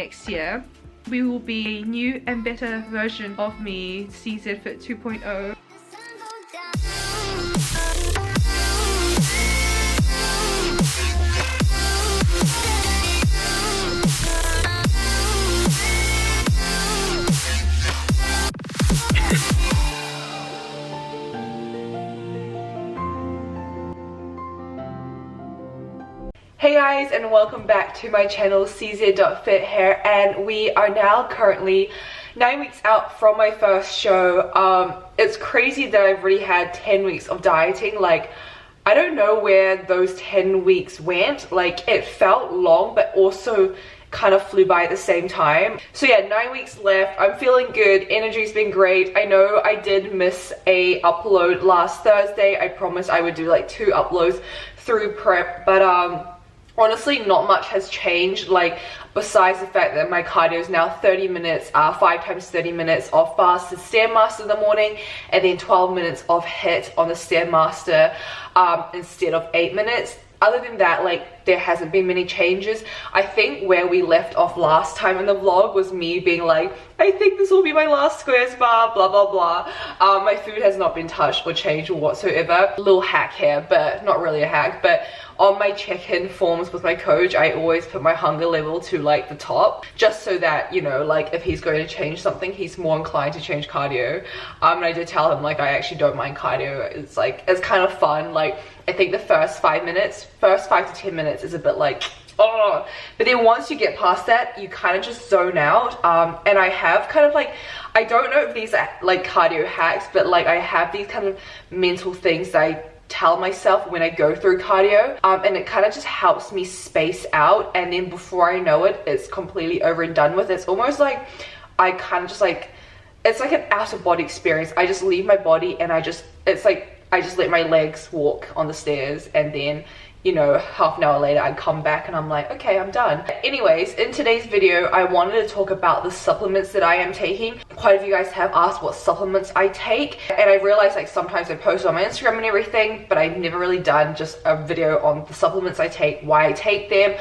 next year we will be a new and better version of me, CZ Fit 2.0. Hey guys, and welcome back to my channel CZ.Fit Hair, and we are now currently 9 weeks out from my first show. It's crazy that I've already had 10 weeks of dieting. Like, I don't know where those 10 weeks went. Like, it felt long but also kind of flew by at the same time. So yeah, 9 weeks left. I'm feeling good. Energy's been great. I know I did miss a upload last Thursday. I promised I would do like 2 uploads through prep, but honestly, not much has changed, like, besides the fact that my cardio is now 30 minutes, 5 times 30 minutes of fasted Stairmaster in the morning, and then 12 minutes of HIIT on the Stairmaster instead of 8 minutes. Other than that, like, there hasn't been many changes. I think where we left off last time in the vlog was me being like, I think this will be my last squares bar, blah blah blah. My food has not been touched or changed whatsoever. Little hack here, but not really a hack. But on my check-in forms with my coach, I always put my hunger level to like the top, just so that, you know, like, if he's going to change something, he's more inclined to change cardio. And I did tell him, like, I actually don't mind cardio. It's like, it's kind of fun. Like, I think the first 5 to 10 minutes is a bit like, oh, but then once you get past that, you kind of just zone out. And I have kind of like, I don't know if these are like cardio hacks, but like, I have these kind of mental things that I tell myself when I go through cardio, and it kind of just helps me space out, and then before I know it, it's completely over and done with. It's almost like I kind of just like, it's like an out of body experience. I just leave my body and it's like I just let my legs walk on the stairs, and then, you know, half an hour later I come back and I'm like, okay, I'm done. Anyways, in today's video I wanted to talk about the supplements that I am taking. Quite a few of you guys have asked what supplements I take, and I realized, like, sometimes I post on my Instagram and everything, but I've never really done just a video on the supplements I take, why I take them,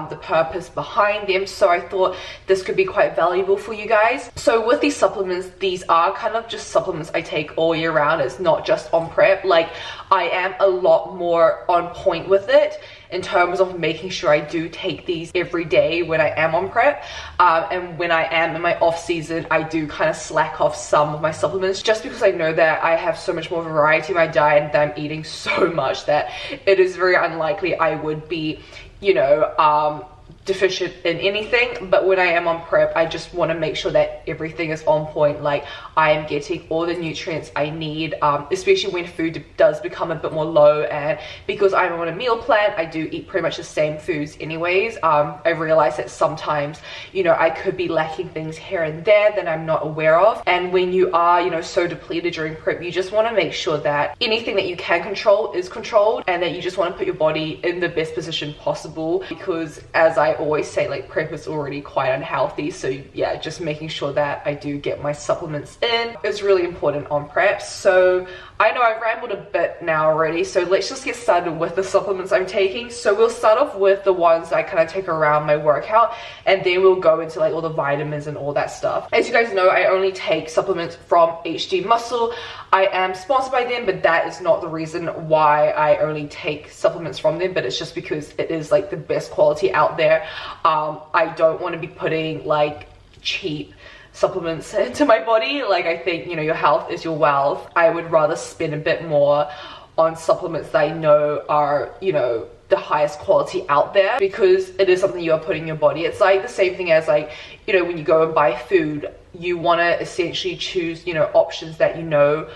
the purpose behind them. So I thought this could be quite valuable for you guys. So with these supplements, these are kind of just supplements I take all year round. It's not just on prep. Like, I am a lot more on point with it in terms of making sure I do take these every day when I am on prep, and when I am in my off season, I do kind of slack off some of my supplements, just because I know that I have so much more variety in my diet and that I'm eating so much that it is very unlikely I would be, you know, deficient in anything. But when I am on prep, I just want to make sure that everything is on point. Like, I am getting all the nutrients I need, especially when food does become a bit more low, and because I'm on a meal plan, I do eat pretty much the same foods anyways. I realize that sometimes, you know, I could be lacking things here and there that I'm not aware of, and when you are, you know, so depleted during prep, you just want to make sure that anything that you can control is controlled, and that you just want to put your body in the best position possible, because as I always say, like, prep is already quite unhealthy. So yeah, just making sure that I do get my supplements in is really important on prep. So I know I've rambled a bit now already, so let's just get started with the supplements I'm taking. So we'll start off with the ones I kind of take around my workout, and then we'll go into like all the vitamins and all that stuff. As you guys know, I only take supplements from HD Muscle. I am sponsored by them, but that is not the reason why I only take supplements from them, but it's just because it is like the best quality out there. I don't want to be putting like cheap supplements into my body. Like, I think, you know, your health is your wealth. I would rather spend a bit more on supplements that I know are, you know, the highest quality out there, because it is something you are putting in your body. It's like the same thing as, like, you know, when you go and buy food, you want to essentially choose, you know, options that you know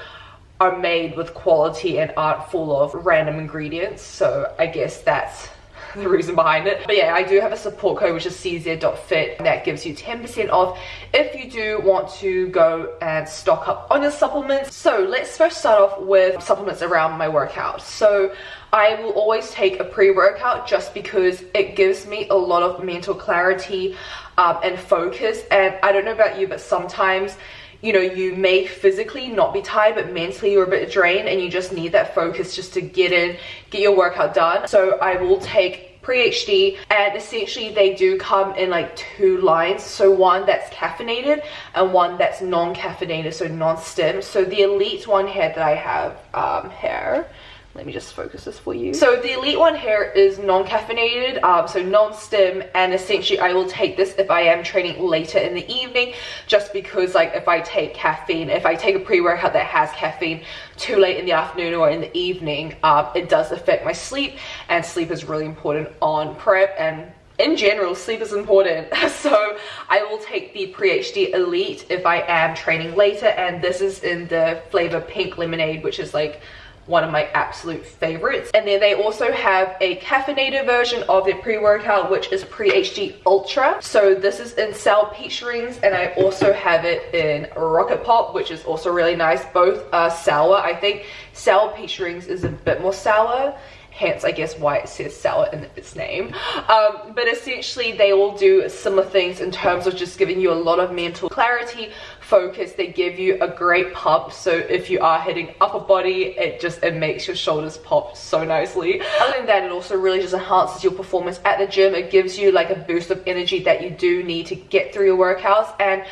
are made with quality and aren't full of random ingredients. So I guess that's the reason behind it. But yeah, I do have a support code, which is CZ.Fit, and that gives you 10% off if you do want to go and stock up on your supplements. So let's first start off with supplements around my workout. So I will always take a pre-workout, just because it gives me a lot of mental clarity and focus. And I don't know about you, but sometimes, you know, you may physically not be tired, but mentally you're a bit drained, and you just need that focus just to get your workout done. So I will take pre-HD, and essentially they do come in like 2 lines. So one that's caffeinated and one that's non-caffeinated, so non-stim. So the elite one here that I have here, let me just focus this for you. So the elite one here is non-caffeinated, so non-stim, and essentially I will take this if I am training later in the evening, just because like if I take caffeine, if I take a pre-workout that has caffeine too late in the afternoon or in the evening, it does affect my sleep, and sleep is really important on prep, and in general sleep is important. So I will take the Pre-HD Elite if I am training later, and this is in the flavor pink lemonade, which is like one of my absolute favorites. And then they also have a caffeinated version of their pre-workout, which is Pre-HD Ultra. So this is in sour peach rings, and I also have it in rocket pop, which is also really nice. Both are sour. I think sour peach rings is a bit more sour, hence I guess why it says sour in its name. But essentially they all do similar things in terms of just giving you a lot of mental clarity, focus. They give you a great pump, so if you are hitting upper body, it makes your shoulders pop so nicely. Other than that, it also really just enhances your performance at the gym. It gives you like a boost of energy that you do need to get through your workouts. And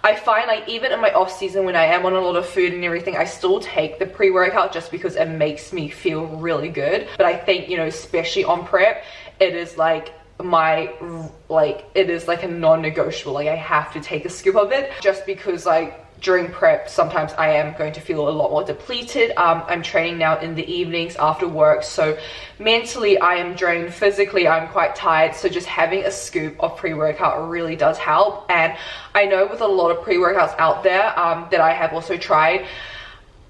I find like even in my off season when I am on a lot of food and everything, I still take the pre-workout just because it makes me feel really good. But I think, you know, especially on prep, it is like it is like a non-negotiable. Like I have to take a scoop of it, just because like during prep sometimes I am going to feel a lot more depleted. I'm training now in the evenings after work, so mentally I am drained, physically I'm quite tired, so just having a scoop of pre-workout really does help. And I know with a lot of pre-workouts out there that I have also tried,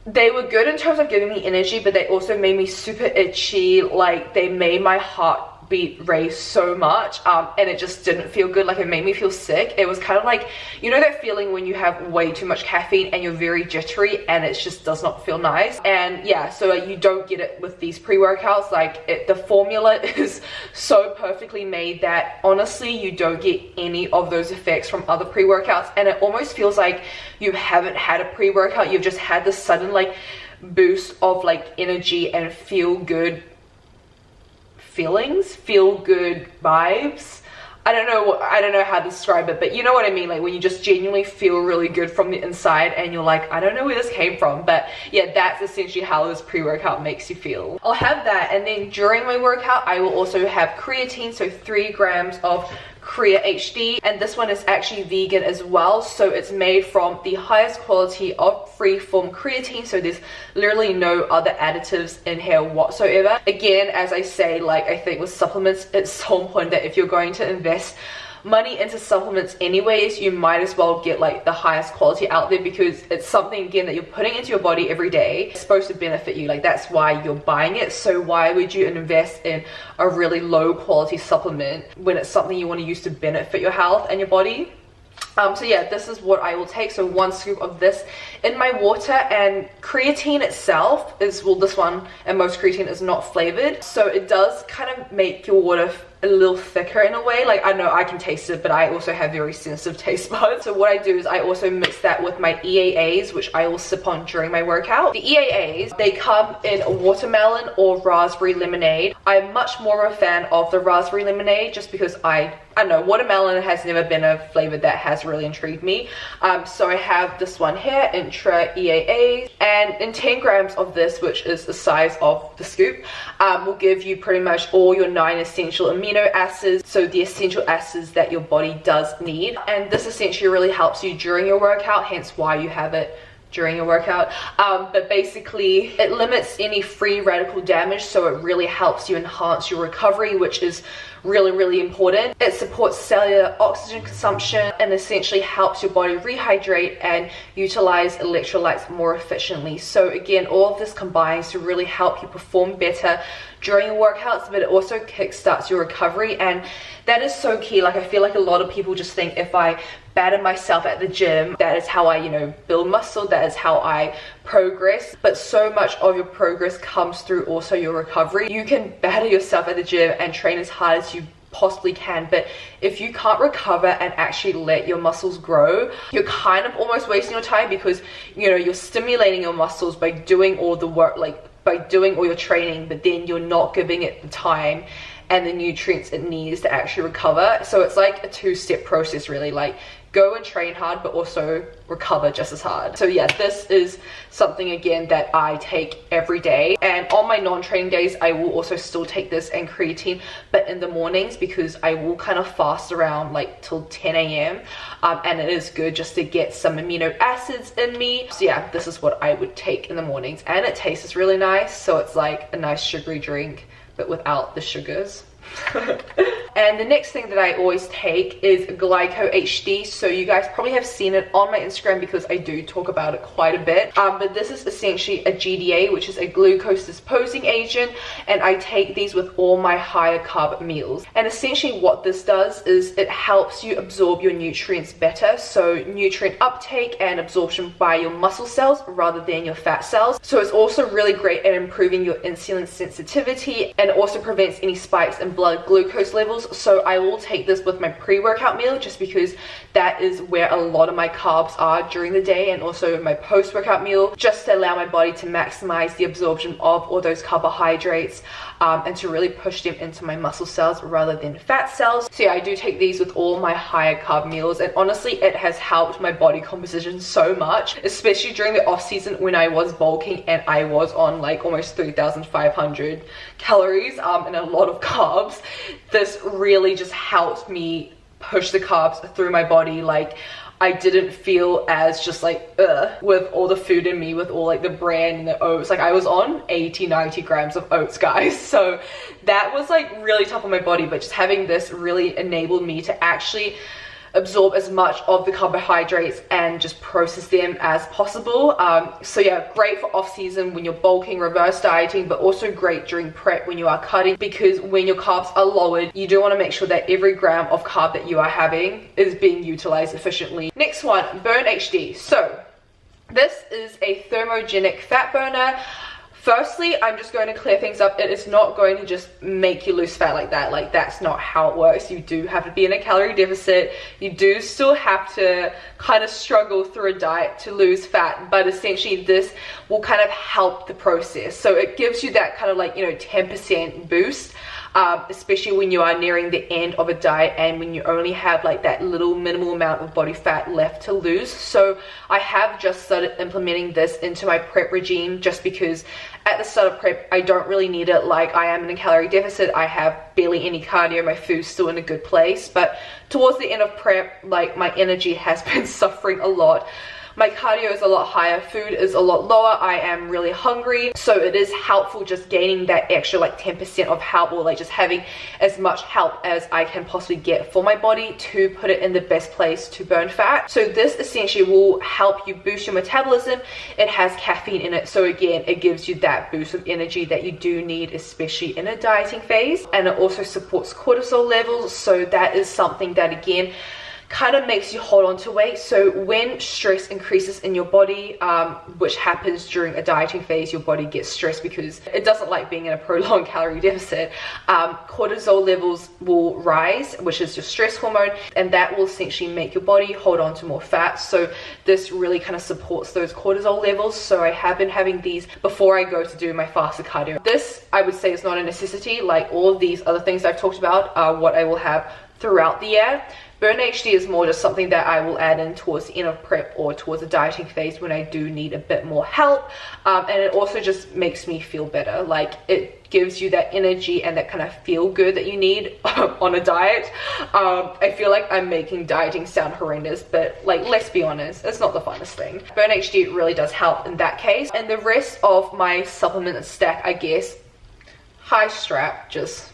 they were good in terms of giving me energy, but they also made me super itchy. Like they made my heart beat race so much, and it just didn't feel good. Like it made me feel sick. It was kind of like, you know that feeling when you have way too much caffeine and you're very jittery and it just does not feel nice. And yeah, so you don't get it with these pre-workouts. Like the formula is so perfectly made that honestly you don't get any of those effects from other pre-workouts, and it almost feels like you haven't had a pre-workout. You've just had this sudden like boost of like energy and feel good feelings, feel good vibes. I don't know how to describe it, but you know what I mean, like when you just genuinely feel really good from the inside and you're like, I don't know where this came from. But yeah, that's essentially how this pre-workout makes you feel. I'll have that, and then during my workout I will also have creatine, so 3 grams of Creatine, and this one is actually vegan as well, so it's made from the highest quality of free-form creatine, so there's literally no other additives in here whatsoever. Again, as I say, like I think with supplements, it's so important that if you're going to invest money into supplements anyways, you might as well get like the highest quality out there, because it's something again that you're putting into your body every day. It's supposed to benefit you, like that's why you're buying it. So why would you invest in a really low quality supplement when it's something you want to use to benefit your health and your body? So yeah, this is what I will take. So 1 scoop of this in my water. And creatine itself is, well, this one and most creatine is not flavored, so it does kind of make your water a little thicker in a way. Like I know I can taste it, but I also have very sensitive taste buds. So what I do is I also mix that with my EAAs, which I will sip on during my workout. The EAAs, they come in watermelon or raspberry lemonade. I'm much more of a fan of the raspberry lemonade, just because I don't know, watermelon has never been a flavor that has really intrigued me. So I have this one here, Intra EAAs, and in 10 grams of this, which is the size of the scoop, will give you pretty much all your 9 essential amino acids, so the essential acids that your body does need. And this essentially really helps you during your workout, hence why you have it during your workout. But basically it limits any free radical damage, so it really helps you enhance your recovery, which is really important. It supports cellular oxygen consumption and essentially helps your body rehydrate and utilize electrolytes more efficiently. So again, all of this combines to really help you perform better during your workouts, but it also kickstarts your recovery, and that is so key. Like I feel like a lot of people just think if I batter myself at the gym, that is how I, you know, build muscle, that is how I progress. But so much of your progress comes through also your recovery. You can batter yourself at the gym and train as hard as you possibly can, but if you can't recover and actually let your muscles grow, you're kind of almost wasting your time, because you know you're stimulating your muscles by doing all the work, like by doing all your training, but then you're not giving it the time and the nutrients it needs to actually recover. So it's like a two-step process really, like go and train hard but also recover just as hard. So yeah, this is something again that I take every day, and on my non-training days I will also still take this and creatine, but in the mornings, because I will kind of fast around like till 10 a.m. And it is good just to get some amino acids in me. So yeah, this is what I would take in the mornings, and it tastes really nice. So it's like a nice sugary drink but without the sugars. And the next thing that I always take is Glyco HD. So you guys probably have seen it on my Instagram because I do talk about it quite a bit. But this is essentially a GDA, which is a glucose disposing agent, and I take these with all my higher carb meals. And essentially what this does is it helps you absorb your nutrients better, so nutrient uptake and absorption by your muscle cells rather than your fat cells. So it's also really great at improving your insulin sensitivity, and it also prevents any spikes in blood glucose levels. So I will take this with my pre-workout meal just because that is where a lot of my carbs are during the day, and also my post-workout meal, just to allow my body to maximize the absorption of all those carbohydrates and to really push them into my muscle cells rather than fat cells. So yeah, I do take these with all my higher carb meals, and honestly it has helped my body composition so much, especially during the off season when I was bulking and I was on like almost 3,500 calories and a lot of carbs. This really just helped me push the carbs through my body. Like I didn't feel as just like with all the food in me, with all like the bran and the oats. Like I was on 80-90 grams of oats, guys, so that was like really tough on my body. But just having this really enabled me to actually absorb as much of the carbohydrates and just process them as possible. So yeah, great for off season when you're bulking, reverse dieting, but also great during prep when you are cutting, because when your carbs are lowered, you do want to make sure that every gram of carb that you are having is being utilized efficiently. Next one, Burn HD. So this is a thermogenic fat burner. Firstly, I'm just going to clear things up. It is not going to just make you lose fat like that. Like that's not how it works. You do have to be in a calorie deficit. You do still have to kind of struggle through a diet to lose fat, but essentially this will kind of help the process. So it gives you that kind of like, 10% boost. Especially when you are nearing the end of a diet and when you only have like that little minimal amount of body fat left to lose. So I have just started implementing this into my prep regime, just because at the start of prep I don't really need it. Like I am in a calorie deficit, I have barely any cardio, my food's still in a good place, but towards the end of prep, like my energy has been suffering a lot. My cardio is a lot higher, food is a lot lower, I am really hungry. So it is helpful just gaining that extra like 10% of help, or like just having as much help as I can possibly get for my body to put it in the best place to burn fat. So this essentially will help you boost your metabolism. It has caffeine in it, so again, it gives you that boost of energy that you do need, especially in a dieting phase. And it also supports cortisol levels, so that is something that again kind of makes you hold on to weight. So when stress increases in your body, which happens during a dieting phase, your body gets stressed because it doesn't like being in a prolonged calorie deficit. Cortisol levels will rise, which is your stress hormone, and that will essentially make your body hold on to more fat. So this really kind of supports those cortisol levels. So I have been having these before I go to do my fasted cardio. This, I would say, is not a necessity. Like all of these other things I've talked about are what I will have throughout the year. Burn HD is more just something that I will add in towards the end of prep or towards the dieting phase when I do need a bit more help. And it also just makes me feel better. Like it gives you that energy and that kind of feel good that you need on a diet. I feel like I'm making dieting sound horrendous, but like, let's be honest, it's not the funnest thing. Burn HD really does help in that case. And the rest of my supplement stack, I guess, high strap, just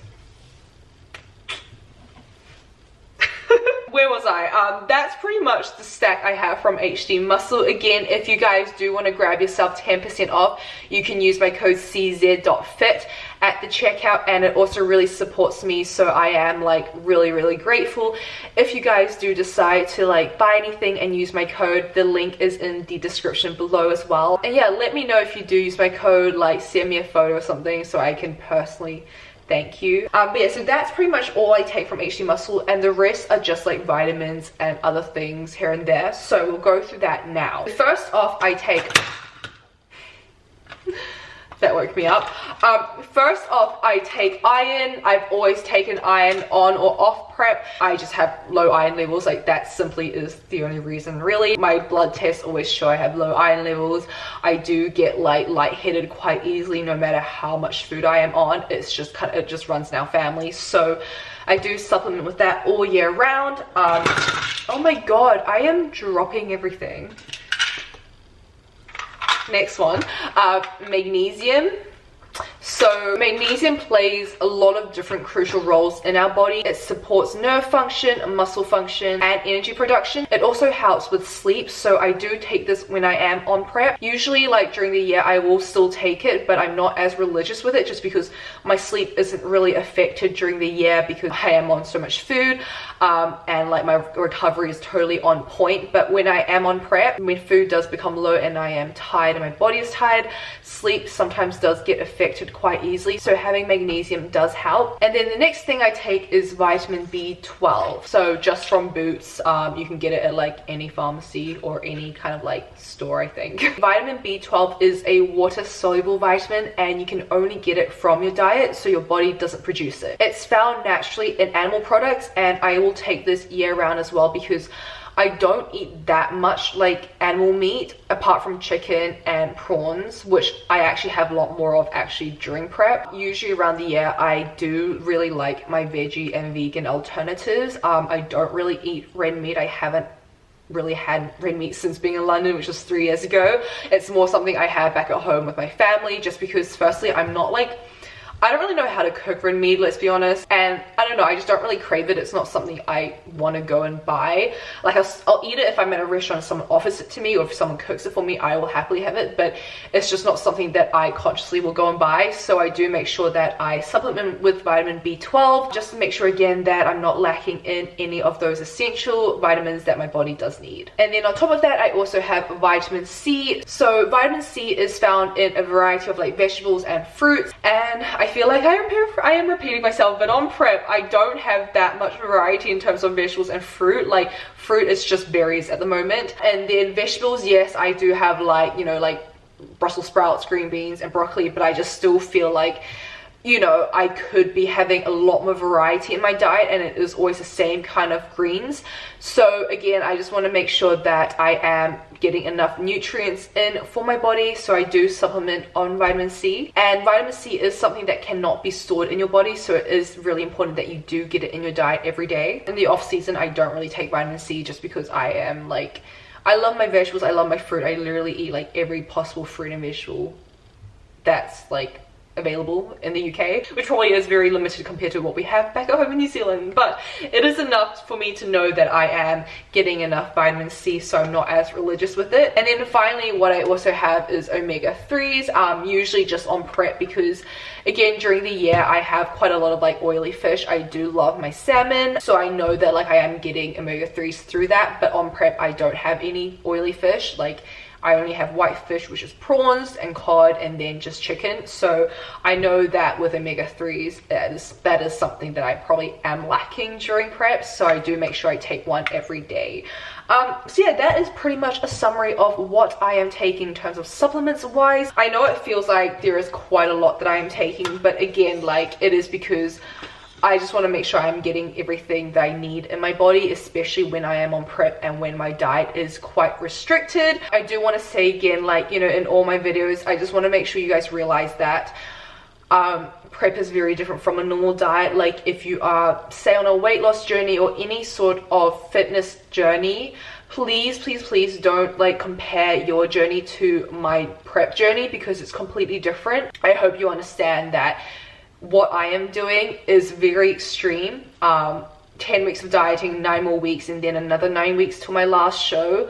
where was I? That's pretty much the stack I have from HD Muscle. Again, if you guys do want to grab yourself 10% off, you can use my code CZ.fit at the checkout, and it also really supports me, so I am like really grateful. If you guys do decide to like buy anything and use my code, the link is in the description below as well. And yeah, let me know if you do use my code, like send me a photo or something so I can personally thank you. But yeah, so that's pretty much all I take from HD Muscle, and the rest are just like vitamins and other things here and there. So we'll go through that now. First off, I take that woke me up. First off, I take iron. I've always taken iron on or off prep. I just have low iron levels. Like, that simply is the only reason, really. My blood tests always show I have low iron levels. I do get like lightheaded quite easily no matter how much food I am on. It's just kind of, it just runs in our family. So I do supplement with that all year round. Oh my god, I am dropping everything. Next one, magnesium. So magnesium plays a lot of different crucial roles in our body. It supports nerve function, muscle function, and energy production. It also helps with sleep, so I do take this when I am on prep. Usually, like during the year, I will still take it, but I'm not as religious with it just because my sleep isn't really affected during the year because I am on so much food, and like my recovery is totally on point. But when I am on prep, when food does become low and I am tired and my body is tired, sleep sometimes does get affected quite easily, so having magnesium does help. And then the next thing I take is vitamin B12. So just from Boots, you can get it at like any pharmacy or any kind of like store, I think. Vitamin B12 is a water soluble vitamin and you can only get it from your diet, so your body doesn't produce it. It's found naturally in animal products, and I will take this year round as well because I don't eat that much like animal meat apart from chicken and prawns, which I actually have a lot more of actually during prep. Usually around the year I do really like my veggie and vegan alternatives. I don't really eat red meat. I haven't really had red meat since being in London, which was 3 years ago. It's more something I have back at home with my family, just because firstly I'm not like, I don't really know how to cook red meat, let's be honest, and I don't know, I just don't really crave it. It's not something I want to go and buy. Like, I'll eat it if I'm at a restaurant and someone offers it to me, or if someone cooks it for me, I will happily have it, but it's just not something that I consciously will go and buy. So I do make sure that I supplement with vitamin B12 just to make sure again that I'm not lacking in any of those essential vitamins that my body does need. And then on top of that, I also have vitamin C. So vitamin C is found in a variety of like vegetables and fruits, and I feel like I am repeating myself, but on prep I don't have that much variety in terms of vegetables and fruit. Like fruit is just berries at the moment, and then vegetables, yes, I do have like, you know, like Brussels sprouts, green beans and broccoli, but I just still feel like, you know, I could be having a lot more variety in my diet, and it is always the same kind of greens. So again, I just want to make sure that I am getting enough nutrients in for my body, so I do supplement on vitamin C. And vitamin C is something that cannot be stored in your body, so it is really important that you do get it in your diet every day. In the off season, I don't really take vitamin C just because I am like, I love my vegetables, I love my fruit. I literally eat like every possible fruit and vegetable that's like available in the UK, which probably is very limited compared to what we have back at home in New Zealand, but it is enough for me to know that I am getting enough vitamin C, so I'm not as religious with it. And then finally, what I also have is omega-3s, usually just on prep, because again, during the year I have quite a lot of like oily fish. I do love my salmon, so I know that like I am getting omega-3s through that, but on prep I don't have any oily fish. Like, I only have white fish, which is prawns and cod, and then just chicken. So I know that with omega-3s, that is something that I probably am lacking during prep. So I do make sure I take one every day. So yeah, that is pretty much a summary of what I am taking in terms of supplements wise. I know it feels like there is quite a lot that I am taking, but again, like, it is because I just want to make sure I'm getting everything that I need in my body, especially when I am on prep and when my diet is quite restricted. I do want to say again, like, you know, in all my videos, I just want to make sure you guys realize that prep is very different from a normal diet. Like, if you are, say, on a weight loss journey or any sort of fitness journey, please don't like compare your journey to my prep journey, because it's completely different. I hope you understand that what I am doing is very extreme. 10 weeks of dieting, 9 more weeks, and then another 9 weeks till my last show.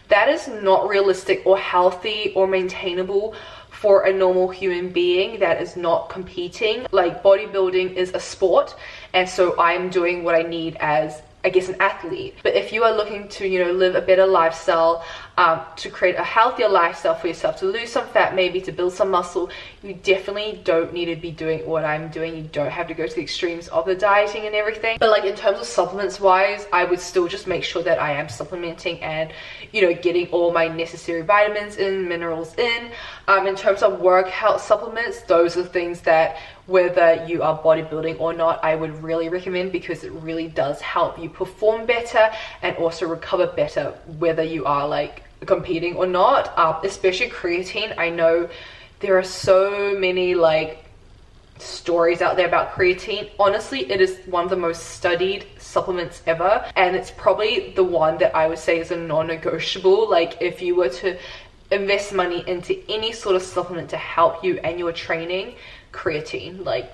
That is not realistic or healthy or maintainable for a normal human being that is not competing. Like, bodybuilding is a sport, and so I'm doing what I need as, I guess, an athlete. But if you are looking to, you know, live a better lifestyle, to create a healthier lifestyle for yourself, to lose some fat, maybe to build some muscle, You definitely don't need to be doing what I'm doing. You don't have to go to the extremes of the dieting and everything. But like in terms of supplements wise, I would still just make sure that I am supplementing and, you know, getting all my necessary vitamins in, minerals in. In terms of workout supplements, those are things that whether you are bodybuilding or not, I would really recommend, because it really does help you perform better and also recover better whether you are like competing or not. Especially creatine. I know there are so many like stories out there about creatine. Honestly, it is one of the most studied supplements ever, and it's probably the one that I would say is a non-negotiable. Like if you were to invest money into any sort of supplement to help you and your training, creatine. Like,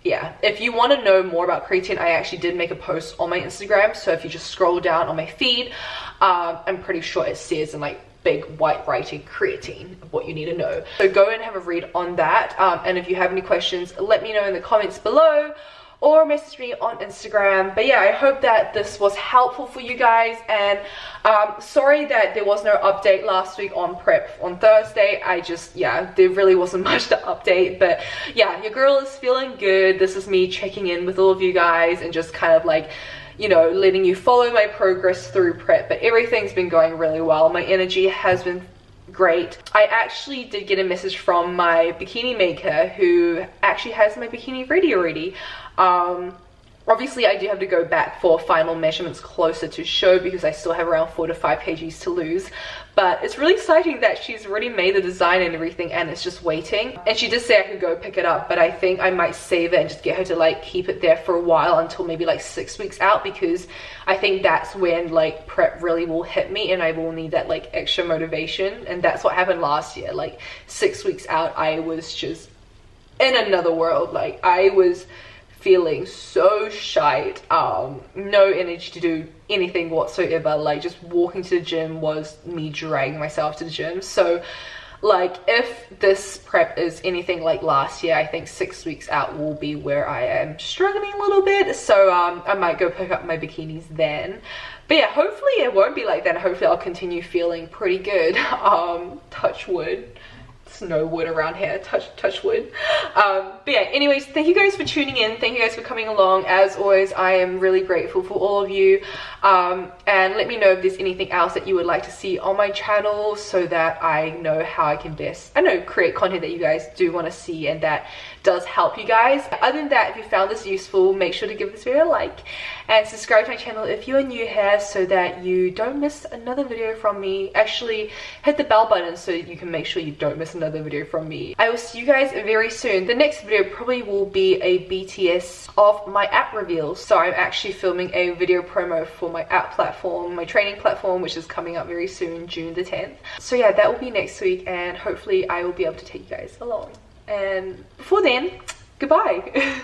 yeah, if you want to know more about creatine, I actually did make a post on my Instagram, so if you just scroll down on my feed, I'm pretty sure it says in like big white writing creatine what you need to know. So go and have a read on that, and if you have any questions, let me know in the comments below or message me on Instagram. But yeah, I hope that this was helpful for you guys, and sorry that there was no update last week on prep on Thursday. Yeah, there really wasn't much to update, but yeah, your girl is feeling good. This is me checking in with all of you guys and just kind of like, you know, letting you follow my progress through prep. But everything's been going really well. My energy has been great. I actually did get a message from my bikini maker who actually has my bikini ready already. Obviously I do have to go back for final measurements closer to show, because I still have around 4 to 5 kgs to lose, but it's really exciting that she's already made the design and everything and it's just waiting. And she did say I could go pick it up, but I think I might save it and just get her to like keep it there for a while until maybe like 6 weeks out, because I think that's when like prep really will hit me and I will need that like extra motivation. And that's what happened last year. Like 6 weeks out, I was just in another world. Like I was feeling so shite, no energy to do anything whatsoever. Like just walking to the gym was me dragging myself to the gym. So like if this prep is anything like last year, I think 6 weeks out will be where I am struggling a little bit. So I might go pick up my bikinis then. But yeah, hopefully it won't be like that. Hopefully I'll continue feeling pretty good. Touch wood. No wood around here, touch wood. But yeah, anyways, thank you guys for tuning in. Thank you guys for coming along. As always, I am really grateful for all of you, and let me know if there's anything else that you would like to see on my channel, so that I know how I can best, I know, create content that you guys do want to see and that does help you guys. Other than that, if you found this useful, make sure to give this video a like and subscribe to my channel if you are new here, so that you don't miss another video from me. Actually, hit the bell button so you can make sure you don't miss another video from me. I will see you guys very soon. The next video probably will be a BTS of my app reveals. So I'm actually filming a video promo for my app platform, my training platform, which is coming up very soon, June the 10th. So yeah, that will be next week, and hopefully I will be able to take you guys along. And before then, goodbye.